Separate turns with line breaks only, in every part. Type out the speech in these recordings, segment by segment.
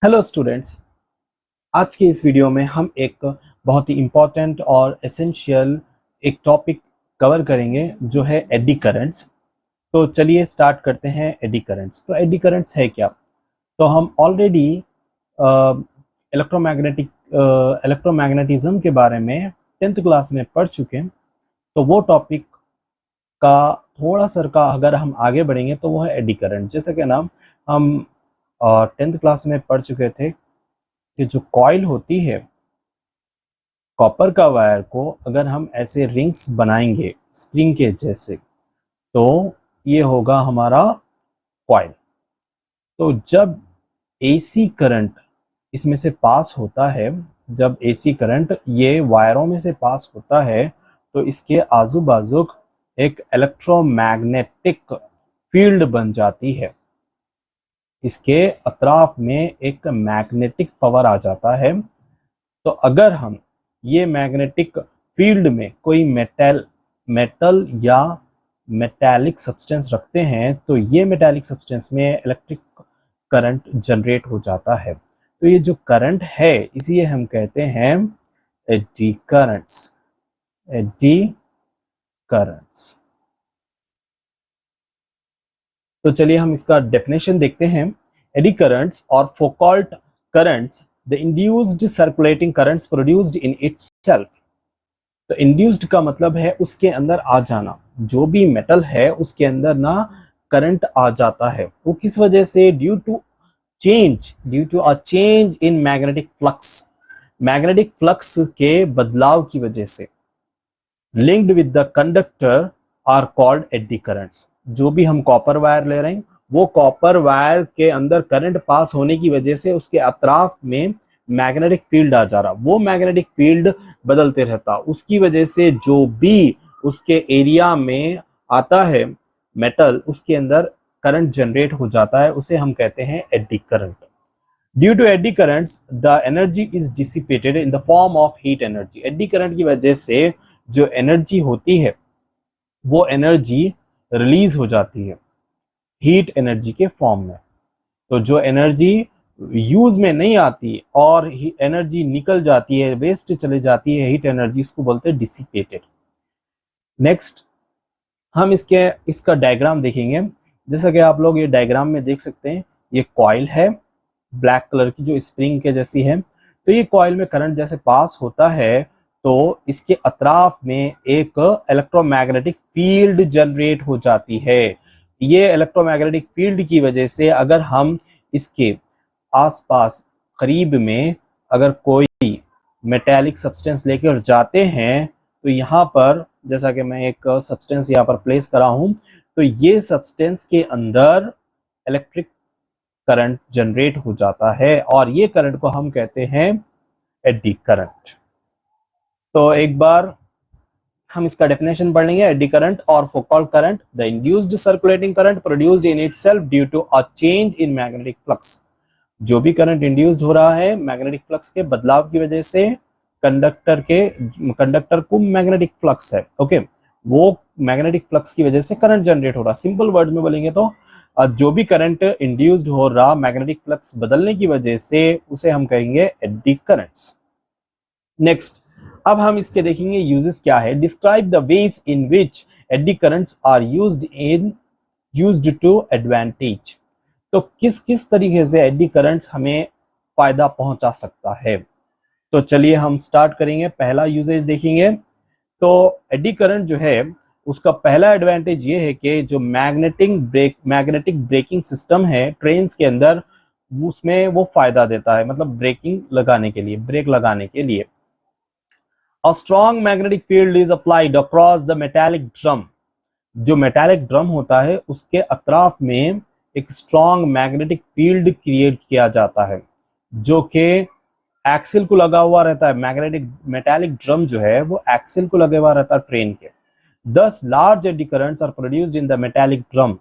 Hello students. आज के इस वीडियो में हम एक बहुत ही इम्पोर्टेंट और एसेंशियल एक टॉपिक कवर करेंगे जो है एडी करंट्स। तो चलिए स्टार्ट करते हैं एडी करंट्स। तो एडी करंट्स है क्या? तो हम ऑलरेडी इलेक्ट्रोमैग्नेटिज्म के बारे में 10th क्लास में पढ़ चुके हैं। तो वो टॉपिक का थोड़ा सा का अगर हम आगे बढ़ेंगे तो वो है एडी करंट। जैसे कि ना हम 10th क्लास में पढ़ चुके थे कि जो कॉइल होती है कॉपर का वायर को अगर हम ऐसे रिंग्स बनाएंगे स्प्रिंग के जैसे, तो ये होगा हमारा कॉइल। तो जब एसी करंट इसमें से पास होता है, जब एसी करंट ये वायरों में से पास होता है, तो इसके आजू बाजू एक इलेक्ट्रोमैग्नेटिक फील्ड बन जाती है। इसके अतराफ में एक मैग्नेटिक पावर आ जाता है। तो अगर हम ये मैग्नेटिक फील्ड में कोई मेटल या मेटालिक सब्सटेंस रखते हैं, तो ये मेटालिक सब्सटेंस में इलेक्ट्रिक करंट जनरेट हो जाता है। तो ये जो करंट है इसे हम कहते हैं एडी करंट्स। Eddy currents. तो चलिए हम इसका डेफिनेशन देखते हैं। एडी करंट्स और Foucault currents, the induced circulating currents produced in itself. तो इंड्यूस्ड का मतलब है उसके अंदर आ जाना। जो भी मेटल है उसके अंदर ना करंट आ जाता है। वो किस वजह से? Due to a change in magnetic flux. Magnetic flux के बदलाव की वजह से। Linked with the conductor are called eddy currents. जो भी हम कॉपर वायर ले रहे हैं, वो कॉपर वायर के अंदर करंट पास होने की वजह से उसके अतराफ में मैग्नेटिक फील्ड आ जा रहा, वो मैग्नेटिक फील्ड बदलते रहता, उसकी वजह से जो भी उसके एरिया में आता है मेटल, उसके अंदर करंट जनरेट हो जाता है। उसे हम कहते हैं eddy current. Due to eddy currents the energy is dissipated in the form of heat energy. Eddy current की वजह से जो एनर्जी होती है वो एनर्जी रिलीज हो जाती है हीट एनर्जी के फॉर्म में। तो जो एनर्जी यूज में नहीं आती और एनर्जी निकल जाती है, वेस्ट चले जाती है हीट एनर्जी, इसको बोलते हैं डिसिपेटेड। नेक्स्ट हम इसका डायग्राम देखेंगे। जैसा कि आप लोग ये डायग्राम में देख सकते हैं, ये कॉइल है ब्लैक कलर की जो स्प्रिंग के जैसी है। तो ये कॉइल में करंट जैसे पास होता है तो इसके अतराफ में एक इलेक्ट्रोमैग्नेटिक फील्ड जनरेट हो जाती है। ये इलेक्ट्रोमैग्नेटिक फील्ड की वजह से अगर हम इसके आसपास करीब में अगर कोई मेटालिक सब्सटेंस लेकर जाते हैं, तो यहाँ पर जैसा कि मैं एक सब्सटेंस यहाँ पर प्लेस करा हूं, तो ये सब्सटेंस के अंदर इलेक्ट्रिक करंट जनरेट हो जाता है और ये करंट को हम कहते हैं एडी करंट। तो एक बार हम इसका डेफिनेशन पढ़ लेंगे। एडी करंट और Foucault current, the induced circulating current produced in itself due to a change in magnetic flux. जो भी करंट इंड्यूस्ड हो रहा है मैग्नेटिक फ्लक्स के बदलाव की वजह से, कंडक्टर को मैग्नेटिक फ्लक्स है, ओके, वो मैग्नेटिक फ्लक्स की वजह से करंट जनरेट हो रहा। सिंपल वर्ड में बोलेंगे तो जो भी करंट इंड्यूस्ड हो रहा मैग्नेटिक फ्लक्स बदलने की वजह से, उसे हम कहेंगे एडी करंट्स। नेक्स्ट अब हम इसके देखेंगे यूजेस क्या है। Describe the ways in which eddy currents are used to advantage. तो किस किस तरीके से एडी करंट्स हमें फायदा पहुंचा सकता है। तो चलिए हम स्टार्ट करेंगे, पहला यूजेज देखेंगे। तो एडी करंट जो है उसका पहला एडवांटेज ये है कि जो मैग्नेटिक ब्रेकिंग सिस्टम है ट्रेन्स के अंदर, उसमें वो फायदा देता है, मतलब ब्रेक लगाने के लिए। A strong magnetic field is applied across the metallic drum। जो मेटालिक ड्रम होता है उसके अतराफ में एक स्ट्रॉन्ग मैग्नेटिक फील्ड क्रिएट किया जाता है जो कि एक्सिल को लगा हुआ रहता है। मेटालिक ड्रम जो है वो एक्सिल को लगा हुआ रहता है ट्रेन के। Thus large eddy currents are produced in the metallic drum.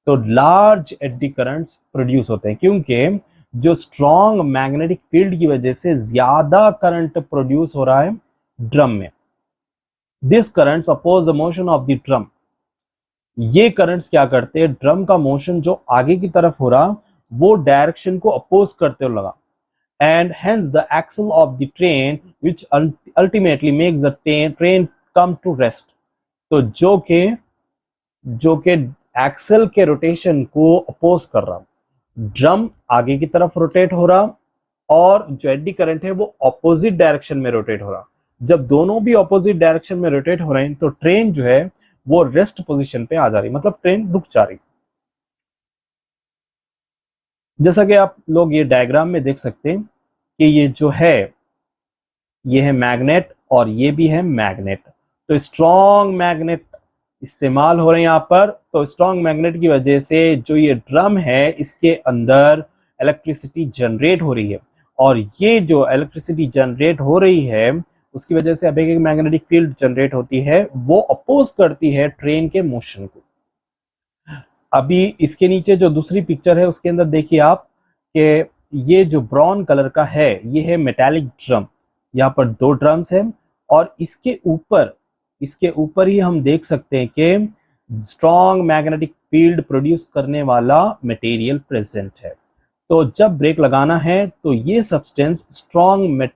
तो लार्ज एडी करंट्स प्रोड्यूस होते हैं क्योंकि जो स्ट्रॉन्ग मैग्नेटिक फील्ड की वजह से ज्यादा करंट प्रोड्यूस हो रहा है ड्रम में। This currents oppose the motion of the drum. ये करंट्स क्या करते हैं, ड्रम का मोशन जो आगे की तरफ हो रहा वो डायरेक्शन को अपोज करते हुए लगा, and hence the axle of the train which ultimately makes the train come to rest। तो जो के एक्सल के रोटेशन को अपोज कर रहा, ड्रम आगे की तरफ रोटेट हो रहा और जो एडी करंट है वो ऑपोजिट डायरेक्शन में रोटेट हो रहा। जब दोनों भी ऑपोजिट डायरेक्शन में रोटेट हो रहे हैं तो ट्रेन जो है वो रेस्ट पोजीशन पे आ जा रही, मतलब ट्रेन रुक जा रही। जैसा कि आप लोग ये डायग्राम में देख सकते हैं कि ये जो है ये है मैग्नेट और ये भी है मैग्नेट। तो स्ट्रॉन्ग मैग्नेट इस्तेमाल हो रहे हैं यहाँ पर। तो स्ट्रॉन्ग मैग्नेट की वजह से जो ये ड्रम है इसके अंदर इलेक्ट्रिसिटी जनरेट हो रही है, और ये जो इलेक्ट्रिसिटी जनरेट हो रही है उसकी वजह से अब एक मैग्नेटिक फील्ड जनरेट होती है, वो अपोज करती है ट्रेन के मोशन को। अभी इसके नीचे जो दूसरी पिक्चर है उसके अंदर देखिए आप कि ये जो ब्राउन कलर का है ये है मेटालिक ड्रम। यहाँ पर दो ड्रम्स हैं और इसके ऊपर ही हम देख सकते हैं कि स्ट्रॉन्ग मैग्नेटिक फील्ड प्रोड्यूस करने वाला मटेरियल प्रेजेंट है। तो जब ब्रेक लगाना है तो ये substance strong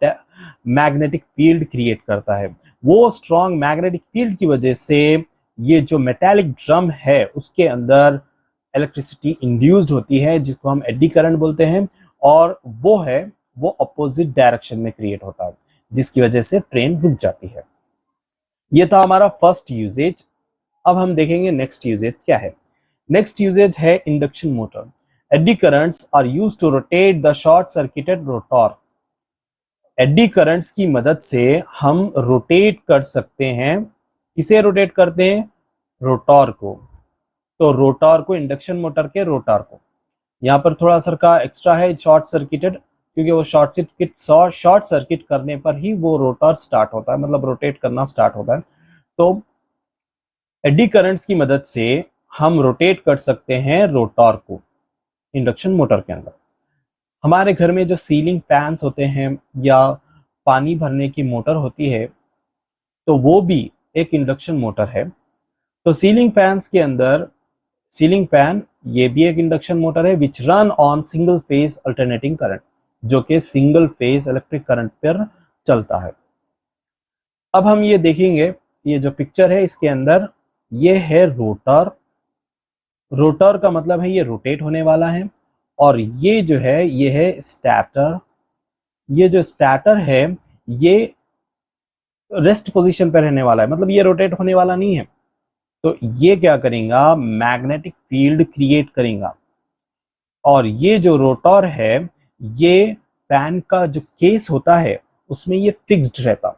magnetic field create करता है। वो स्ट्रॉन्ग मैग्नेटिक फील्ड की वजह से ये जो मेटालिक ड्रम है उसके अंदर इलेक्ट्रिसिटी इंड्यूस्ड होती है, जिसको हम एडी करंट बोलते हैं, और वो अपोजिट डायरेक्शन में क्रिएट होता है, जिसकी वजह से ट्रेन रुक जाती है। ये था हमारा फर्स्ट यूजेज। अब हम देखेंगे नेक्स्ट यूजेज क्या है। नेक्स्ट यूजेज है induction motor. Eddy currents are used to rotate the short circuited rotor. Eddy currents की मदद से हम रोटेट कर सकते हैं। किसे रोटेट करते हैं? रोटर को। तो रोटर को, इंडक्शन मोटर के रोटर को। यहाँ पर थोड़ा सा का एक्स्ट्रा है शॉर्ट सर्किटेड, क्योंकि वो शॉर्ट सर्किट करने पर ही वो रोटर स्टार्ट होता है, मतलब रोटेट करना स्टार्ट होता है। तो एडी करंट्स की मदद से हम रोटेट कर सकते हैं रोटर को इंडक्शन मोटर के अंदर। हमारे घर में जो सीलिंग फैंस होते हैं या पानी भरने की मोटर होती है तो वो भी एक इंडक्शन मोटर है। तो सीलिंग फैंस के अंदर सीलिंग फैन ये भी एक इंडक्शन मोटर है विच run on single phase alternating current, जो कि सिंगल फेज इलेक्ट्रिक करंट पर चलता है। अब हम ये देखेंगे, ये जो पिक्चर है इसके अंदर ये है रोटर। रोटर का मतलब है ये रोटेट होने वाला है, और ये जो है ये है स्टैटर। ये जो स्टैटर है ये रेस्ट पोजीशन पर रहने वाला है, मतलब ये रोटेट होने वाला नहीं है। तो ये क्या करेगा? मैग्नेटिक फील्ड क्रिएट करेगा। और ये जो रोटर है ये फैन का जो केस होता है उसमें ये फिक्स्ड रहता।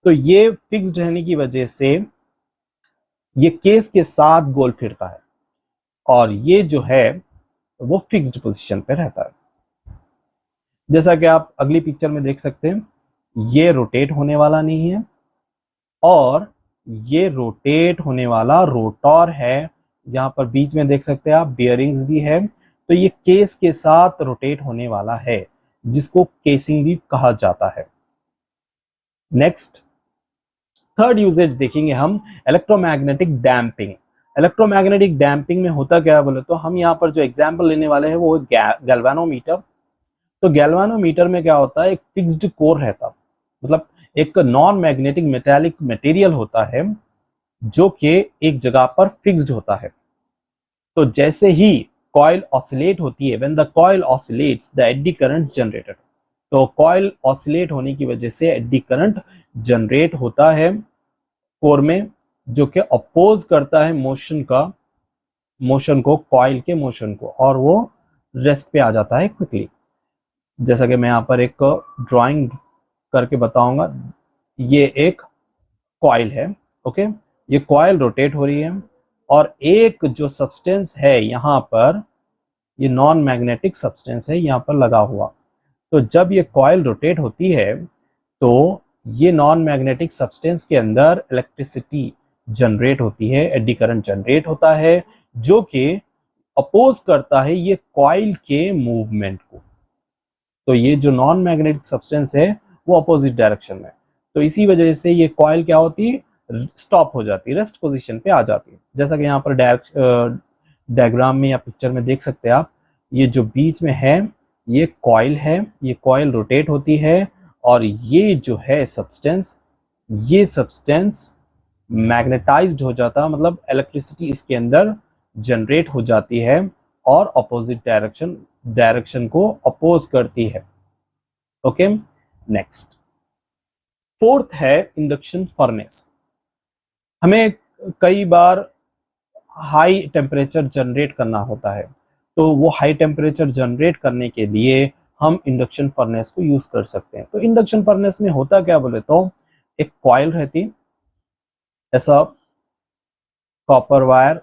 तो ये फिक्स्ड रहने की वजह से ये केस के साथ गोल फिरता है, और ये जो है वो फिक्स्ड पोजीशन पे रहता है। जैसा कि आप अगली पिक्चर में देख सकते हैं, ये रोटेट होने वाला नहीं है, और ये रोटेट होने वाला रोटर है। यहाँ पर बीच में देख सकते हैं आप बियरिंग्स भी है। तो ये केस के साथ रोटेट होने वाला है, जिसको केसिंग भी कहा जाता है। नेक्स्ट थर्ड यूजेज देखेंगे हम, इलेक्ट्रोमैग्नेटिक डैम्पिंग। इलेक्ट्रोमैग्नेटिक डैम्पिंग में होता क्या है बोले तो हम यहाँ पर जो एग्जाम्पल लेने वाले हैं वो गैल्वानोमीटर। तो गैल्वानोमीटर में क्या होता है, एक फिक्स्ड कोर रहता, मतलब एक नॉन मैग्नेटिक मेटालिक मटेरियल होता है जो कि एक जगह पर फिक्स्ड होता है। तो जैसे ही कॉइल ऑसिलेट होती है, when the coil oscillates the eddy current generated. तो कॉइल ऑसिलेट होने की वजह से एडी करंट जनरेट होता है कोर में, जो कि अपोज करता है मोशन को कॉइल के मोशन को, और वो रेस्ट पे आ जाता है क्विकली। जैसा कि मैं यहाँ पर एक ड्राइंग करके बताऊंगा। ये एक कॉइल है, ओके। ये कॉइल रोटेट हो रही है, और एक जो सब्सटेंस है यहाँ पर, ये नॉन मैग्नेटिक सब्सटेंस है यहाँ पर लगा हुआ। तो जब ये कॉइल रोटेट होती है तो ये नॉन मैग्नेटिक सब्सटेंस के अंदर इलेक्ट्रिसिटी जनरेट होती है, एडी करंट जनरेट होता है, जो कि अपोज करता है ये कॉइल के मूवमेंट को। तो ये जो नॉन मैग्नेटिक सब्सटेंस है वो अपोजिट डायरेक्शन में, तो इसी वजह से ये कॉइल क्या होती है, स्टॉप हो जाती है, रेस्ट पोजीशन पे आ जाती है। जैसा कि यहाँ पर डायग्राम में या पिक्चर में देख सकते हैं आप ये जो बीच में है ये कॉइल है, ये कॉइल रोटेट होती है और ये जो है सब्सटेंस, ये सब्सटेंस मैग्नेटाइज्ड हो जाता है, मतलब इलेक्ट्रिसिटी इसके अंदर जनरेट हो जाती है और अपोजिट डायरेक्शन को अपोज करती है। ओके, नेक्स्ट फोर्थ है इंडक्शन फर्नेस। हमें कई बार हाई टेम्परेचर जनरेट करना होता है, तो वो हाई टेम्परेचर जनरेट करने के लिए हम इंडक्शन फर्नेस को यूज कर सकते हैं। तो इंडक्शन फर्नेस में होता क्या बोले तो एक कॉइल रहती, ऐसा कॉपर वायर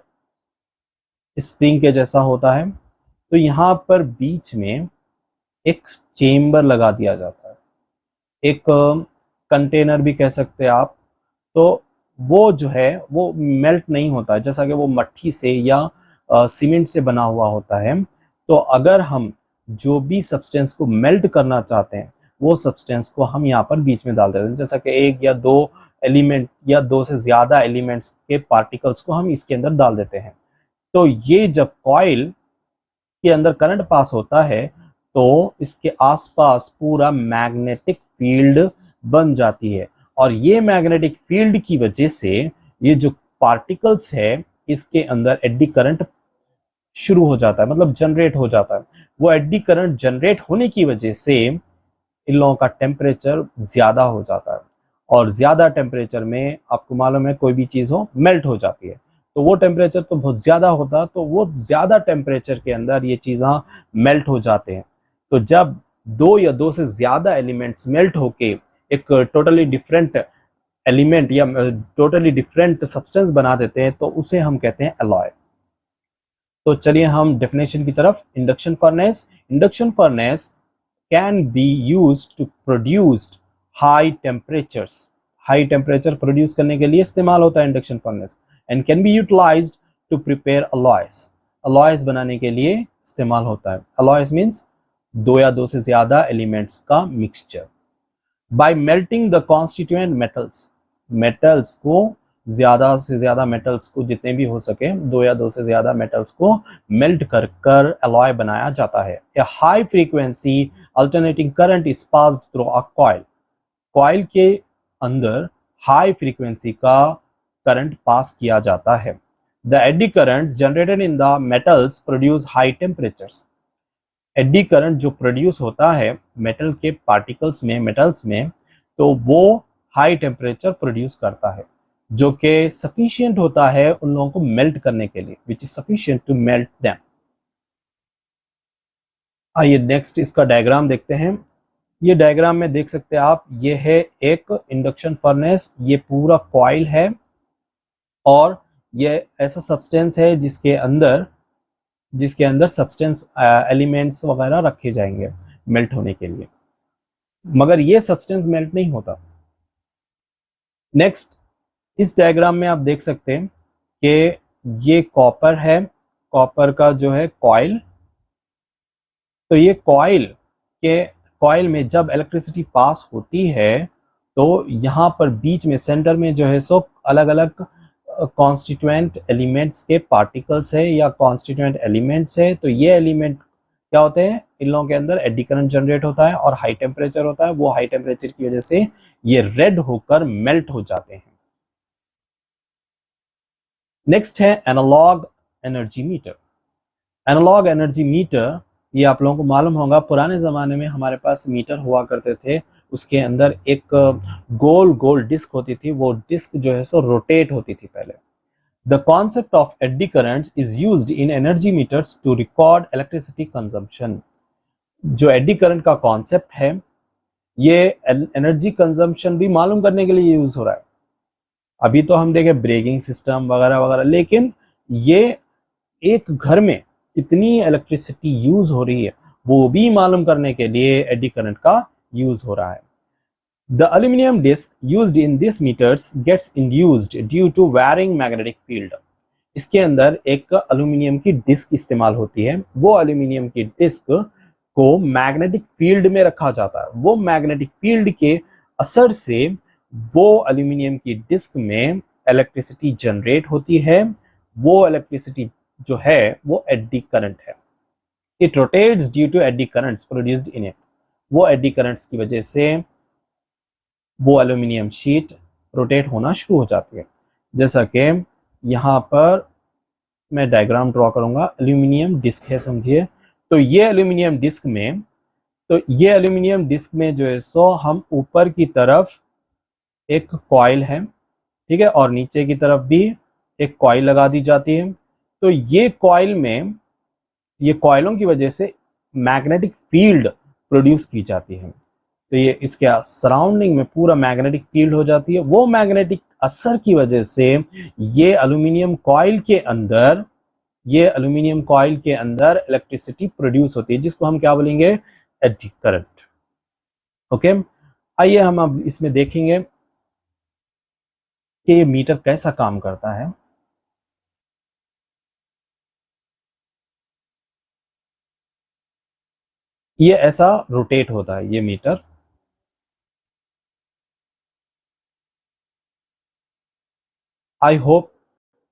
स्प्रिंग के जैसा होता है, तो यहाँ पर बीच में एक चेम्बर लगा दिया जाता है, एक कंटेनर भी कह सकते हैं आप। तो वो जो है वो मेल्ट नहीं होता है, जैसा कि वो मट्टी से या सीमेंट से बना हुआ होता है। तो अगर हम जो भी सब्सटेंस को मेल्ट करना चाहते हैं वो सब्सटेंस को हम यहाँ पर बीच में डाल देते हैं, जैसा कि एक या दो एलिमेंट या दो से ज्यादा एलिमेंट्स के पार्टिकल्स को हम इसके अंदर डाल देते हैं। तो ये जब कॉइल के अंदर करंट पास होता है तो इसके आसपास पूरा मैग्नेटिक फील्ड बन जाती है और ये मैग्नेटिक फील्ड की वजह से ये जो पार्टिकल्स है इसके अंदर एडी करंट शुरू हो जाता है, मतलब जनरेट हो जाता है। वो एडी करंट जनरेट होने की वजह से इन लोगों का टेम्परेचर ज्यादा हो जाता है और ज्यादा टेम्परेचर में आपको मालूम है कोई भी चीज हो मेल्ट हो जाती है। तो वो टेम्परेचर तो बहुत ज्यादा होता है, तो वो ज्यादा टेम्परेचर के अंदर ये चीज़ें मेल्ट हो जाते हैं। तो जब दो या दो से ज्यादा एलिमेंट्स मेल्ट होके एक टोटली डिफरेंट एलिमेंट या टोटली डिफरेंट सब्सटेंस बना देते हैं तो उसे हम कहते हैं अलॉय। तो चलिए हम डेफिनेशन की तरफ। Induction furnace can be used to produced high temperatures. High temperature produce करने के लिए इस्तेमाल होता है induction furnace. And can be utilized to prepare alloys. Alloys बनाने के लिए इस्तेमाल होता है। अलॉयस मीन्स दो या दो से ज्यादा एलिमेंट्स का mixture. Bye melting the constituent metals. Metals को ज्यादा से ज्यादा मेटल्स को जितने भी हो सके दो या दो से ज्यादा मेटल्स को मेल्ट कर कर अलॉय बनाया जाता है। A high frequency alternating current is passed through a coil. Coil के अंदर हाई फ्रीक्वेंसी का करंट पास किया जाता है। The eddy currents generated in the metals produce high temperatures. Eddy current जो प्रोड्यूस होता है मेटल के पार्टिकल्स में, मेटल्स में, तो वो हाई टेम्परेचर प्रोड्यूस करता है जो कि सफिशिएंट होता है उन लोगों को मेल्ट करने के लिए, which is sufficient to melt them. आइए नेक्स्ट इसका डायग्राम देखते हैं। ये डायग्राम में देख सकते हैं आप, ये है एक इंडक्शन फर्नेस, ये पूरा कॉइल है और ये ऐसा सब्सटेंस है जिसके अंदर सब्सटेंस एलिमेंट्स वगैरह रखे जाएंगे मेल्ट होने के लिए, मगर ये सब्सटेंस मेल्ट नहीं होता। नेक्स्ट इस डायग्राम में आप देख सकते हैं कि ये कॉपर है, कॉपर का जो है कॉइल। तो ये कॉइल में जब इलेक्ट्रिसिटी पास होती है तो यहाँ पर बीच में सेंटर में जो है सो अलग अलग कॉन्स्टिट्यूएंट एलिमेंट्स के पार्टिकल्स है या कॉन्स्टिट्यूएंट एलिमेंट्स है। तो ये एलिमेंट क्या होते हैं, इन लोगों के अंदर एडी करंट जनरेट होता है और हाई टेम्परेचर होता है। वो हाई टेम्परेचर की वजह से ये रेड होकर मेल्ट हो जाते हैं। नेक्स्ट है analog energy meter. Analog energy meter, ये आप लोगों को मालूम होगा, पुराने ज़माने में हमारे पास मीटर हुआ करते थे, उसके अंदर एक गोल गोल डिस्क होती थी, वो डिस्क जो है सो रोटेट होती थी पहले। The concept of eddy current is used in energy meters to record electricity consumption. जो एडी करंट का कॉन्सेप्ट है ये एनर्जी कंजम्पशन भी मालूम करने के लिए यूज हो रहा है। अभी तो हम देखें ब्रेकिंग सिस्टम वगैरह वगैरह, लेकिन ये एक घर में कितनी इलेक्ट्रिसिटी यूज हो रही है वो भी मालूम करने के लिए एडी करंट का यूज हो रहा है। The aluminium disc used in this meters gets induced due to varying magnetic field. इसके अंदर एक एल्यूमिनियम की डिस्क इस्तेमाल होती है। वो एल्यूमिनियम की डिस्क को मैग्नेटिक फील्ड में रखा जाता है। वो मैग्नेटिक फील्ड के असर से वो एल्यूमिनियम की डिस्क में इलेक्ट्रिसिटी जनरेट होती है। वो इलेक्ट्रिसिटी जो है वो एडी करंट है। It rotates due to eddy currents produced in it. वो एडी करंट्स की वजह से वो एल्यूमिनियम शीट रोटेट होना शुरू हो जाती है। जैसा कि यहाँ पर मैं डायग्राम ड्रॉ करूंगा, एल्यूमिनियम डिस्क है समझिए। तो ये एल्यूमिनियम डिस्क में जो है सो हम ऊपर की तरफ एक कॉइल है, ठीक है, और नीचे की तरफ भी एक कॉइल लगा दी जाती है। तो ये कॉइलों की वजह से मैग्नेटिक फील्ड प्रोड्यूस की जाती है। तो ये इसके सराउंडिंग में पूरा मैग्नेटिक फील्ड हो जाती है। वो मैग्नेटिक असर की वजह से ये एल्यूमिनियम कॉइल के अंदर इलेक्ट्रिसिटी प्रोड्यूस होती है, जिसको हम क्या बोलेंगे, एडी करंट। ओके, आइए हम अब इसमें देखेंगे कि ये मीटर कैसा काम करता है। ये ऐसा रोटेट होता है ये मीटर। आई होप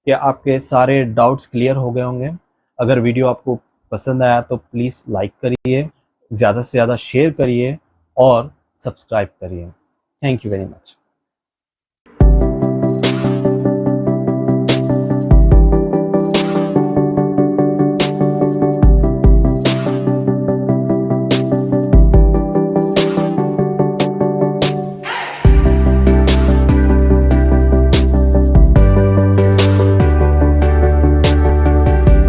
कि आपके सारे डाउट्स क्लियर हो गए होंगे। अगर वीडियो आपको पसंद आया तो प्लीज़ लाइक करिए, ज़्यादा से ज़्यादा शेयर करिए और सब्सक्राइब करिए। Thank you very much.